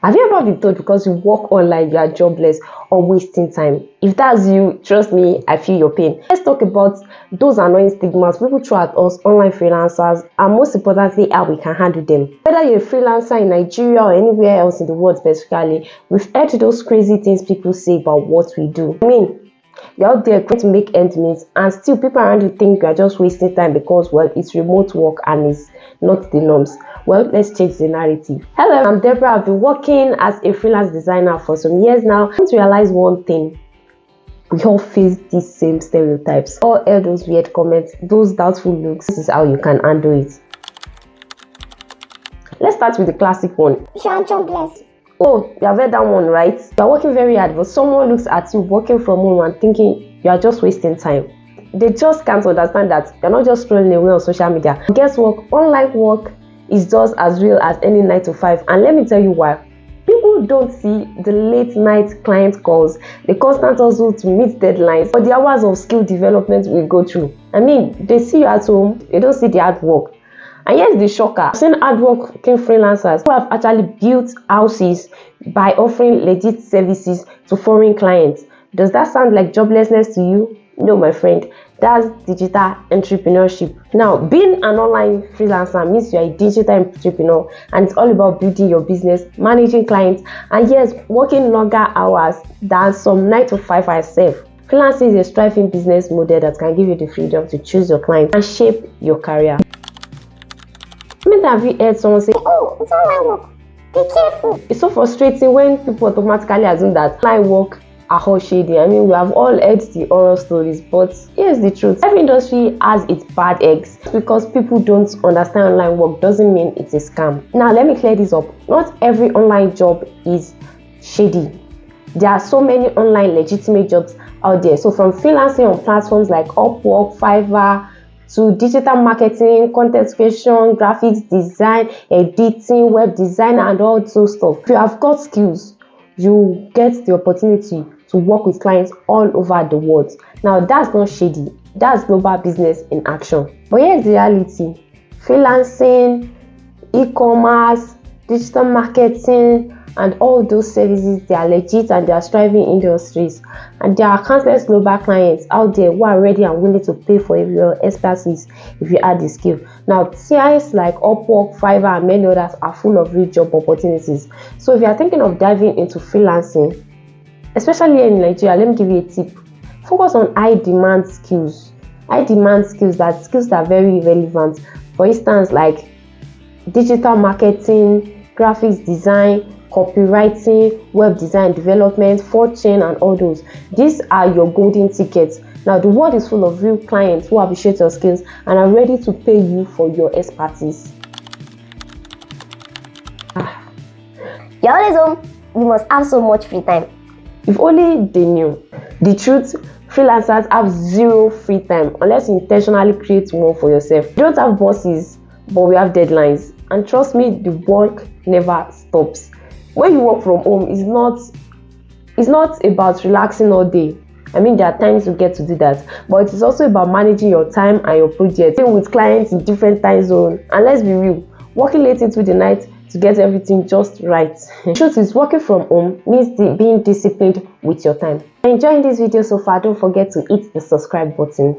Have you ever been told because you work online you are jobless or wasting time? If that's you, trust me, I feel your pain. Let's talk about those annoying stigmas people throw at us online freelancers, and most importantly, how we can handle them. Whether you're a freelancer in Nigeria or anywhere else in the world specifically, we've heard those crazy things people say about what we do. You're out there trying to make ends meet, and still people around you think you are just wasting time because, well, it's remote work and it's not the norms. Well, let's change the narrative. Hello, I'm Deborah. I've been working as a freelance designer for some years now. I want to realize one thing. We all face these same stereotypes. All those weird comments, those doubtful looks. This is how you can handle it. Let's start with the classic one. Jobless. Oh, you have heard that one, right? You're working very hard, but someone looks at you working from home and thinking you are just wasting time. They just can't understand that you're not just scrolling away on social media. Guess what? Online work is just as real as any 9 to 5, and let me tell you why. People don't see the late night client calls, the constant hustle to meet deadlines, or the hours of skill development we go through. They see you at home, they don't see the hard work. And here's the shocker. I've seen hardworking freelancers who have actually built houses by offering legit services to foreign clients. Does that sound like joblessness to you? No, my friend, that's digital entrepreneurship. Now, being an online freelancer means you're a digital entrepreneur, and it's all about building your business, managing clients, and yes, working longer hours than some 9 to 5 myself. Freelancing is a thriving business model that can give you the freedom to choose your clients and shape your career. Have you heard someone say, "Oh, it's online work, be careful"? It's so frustrating when people automatically assume that online work are all shady. We have all heard the horror stories, but here's the truth. Every industry has its bad eggs. Because people don't understand online work doesn't mean it's a scam. Now, let me clear this up. Not every online job is shady. There are so many online legitimate jobs out there. So from freelancing on platforms like Upwork, Fiverr, to digital marketing, content creation, graphics design, editing, web design, and all those stuff. If you have got skills, you get the opportunity to work with clients all over the world. Now, that's not shady. That's global business in action. But here's the reality. Freelancing, e-commerce, digital marketing, and all those services, they are legit and they are thriving industries. And there are countless global clients out there who are ready and willing to pay for your expertise if you add the skill. Now, sites like Upwork, Fiverr, and many others are full of real job opportunities. So if you are thinking of diving into freelancing, especially in Nigeria, let me give you a tip. Focus on high demand skills. Skills that are very relevant. For instance, like digital marketing, graphics design, copywriting, web design development, fortune, and all those. These are your golden tickets. Now, the world is full of real clients who appreciate your skills and are ready to pay you for your expertise. You're always home. You must have so much free time. If only they knew. The truth, freelancers have zero free time unless you intentionally create one for yourself. You don't have bosses, but we have deadlines. And trust me, the work never stops. When you work from home, it's not about relaxing all day. There are times you get to do that, but it is also about managing your time and your project, dealing with clients in different time zones. And let's be real, working late into the night to get everything just right. The truth is, working from home means being disciplined with your time. If you're enjoying this video so far, don't forget to hit the subscribe button.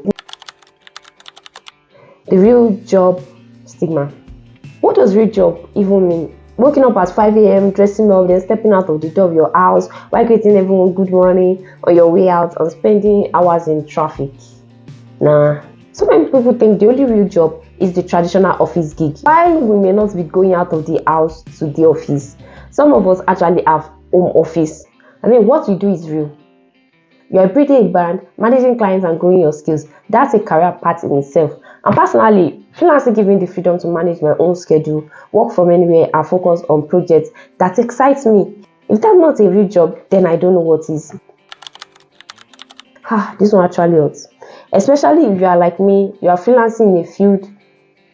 The real job stigma. What does real job even mean? Waking up at 5 a.m., dressing up, then stepping out of the door of your house while greeting everyone good morning on your way out and spending hours in traffic. Nah. So many people think the only real job is the traditional office gig. While we may not be going out of the house to the office, some of us actually have home office. What we do is real. You're building a brand, managing clients, and growing your skills. That's a career path in itself. And personally, freelancing gives me the freedom to manage my own schedule, work from anywhere, and focus on projects that excites me. If that's not a real job, then I don't know what is. This one actually hurts. Especially if you are like me, you are freelancing in a field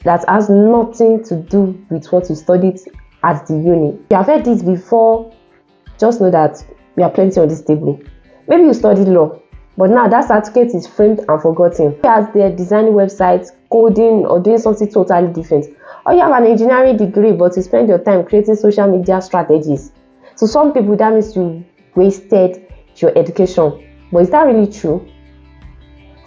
that has nothing to do with what you studied at the uni. If you have heard this before, just know that you are plenty on this table. Maybe you studied law, but now that certificate is framed and forgotten. You are there designing websites, coding, or doing something totally different. Or you have an engineering degree, but you spend your time creating social media strategies. To some people, that means you wasted your education. But is that really true?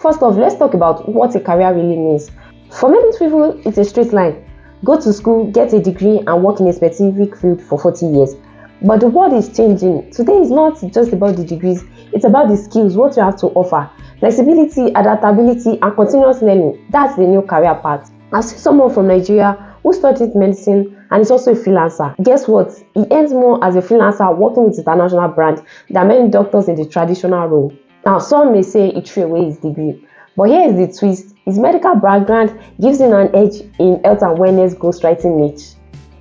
First off, let's talk about what a career really means. For many people, it's a straight line. Go to school, get a degree, and work in a specific field for 40 years. But the world is changing. Today is not just about the degrees, it's about the skills, what you have to offer. Flexibility, adaptability, and continuous learning. That's the new career path. I see someone from Nigeria who studied medicine and is also a freelancer. Guess what? He earns more as a freelancer working with international brands than many doctors in the traditional role. Now, some may say he threw away his degree, but here is the twist. His medical background gives him an edge in health awareness ghostwriting niche.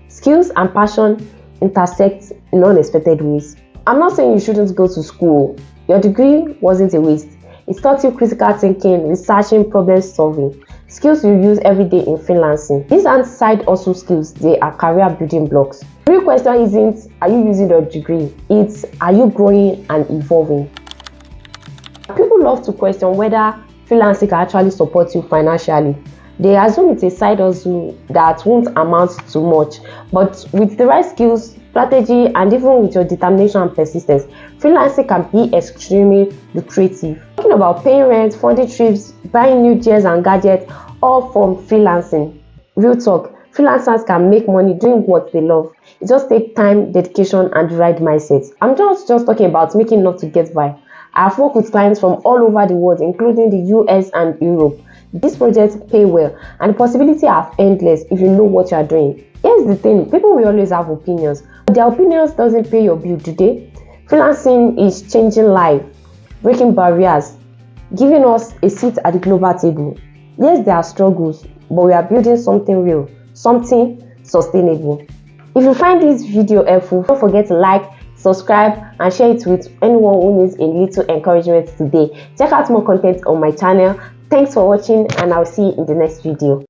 Skills and passion intersect in unexpected ways. I'm not saying you shouldn't go to school. Your degree wasn't a waste. It taught you critical thinking, researching, problem solving, skills you use every day in freelancing. These aren't side hustle skills, they are career building blocks. The real question isn't, are you using your degree? It's, are you growing and evolving? People love to question whether freelancing can actually support you financially. They assume it's a side hustle that won't amount to much, but with the right skills, strategy, and even with your determination and persistence, freelancing can be extremely lucrative. Talking about paying rent, funding trips, buying new gears and gadgets, all from freelancing. Real talk, freelancers can make money doing what they love. It just takes time, dedication, and the right mindset. I'm just talking about making enough to get by. I've worked with clients from all over the world, including the US and Europe. These projects pay well, and the possibilities are endless if you know what you are doing. Here's the thing, people will always have opinions, but their opinions doesn't pay your bill today. Freelancing is changing life, breaking barriers, giving us a seat at the global table. Yes, there are struggles, but we are building something real, something sustainable. If you find this video helpful, don't forget to like, subscribe, and share it with anyone who needs a little encouragement today. Check out more content on my channel. Thanks for watching, and I'll see you in the next video.